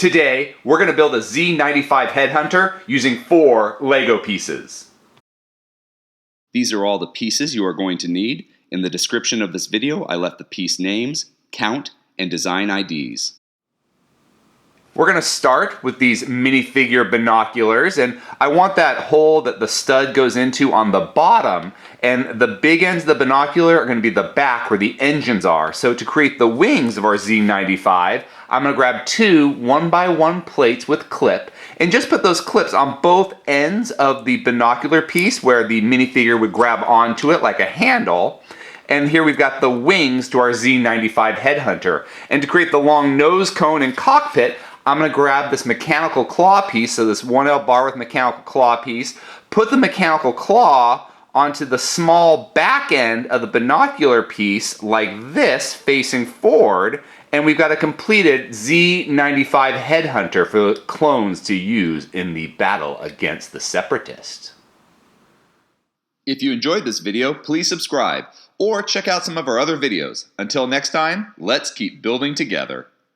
Today, we're going to build a Z-95 Headhunter using 4 LEGO pieces. These are all the pieces you are going to need. In the description of this video, I left the piece names, count, and design IDs. We're going to start with these minifigure binoculars, and I want that hole that the stud goes into on the bottom, and the big ends of the binocular are going to be the back where the engines are. So to create the wings of our Z95, I'm going to grab 2 1x1 plates with clip, and just put those clips on both ends of the binocular piece where the minifigure would grab onto it like a handle. And here we've got the wings to our Z95 Headhunter. And to create the long nose cone and cockpit, I'm going to grab this mechanical claw piece, so this 1L bar with mechanical claw piece, put the mechanical claw onto the small back end of the binocular piece like this, facing forward, and we've got a completed Z95 Headhunter for clones to use in the battle against the Separatists. If you enjoyed this video, please subscribe or check out some of our other videos. Until next time, let's keep building together.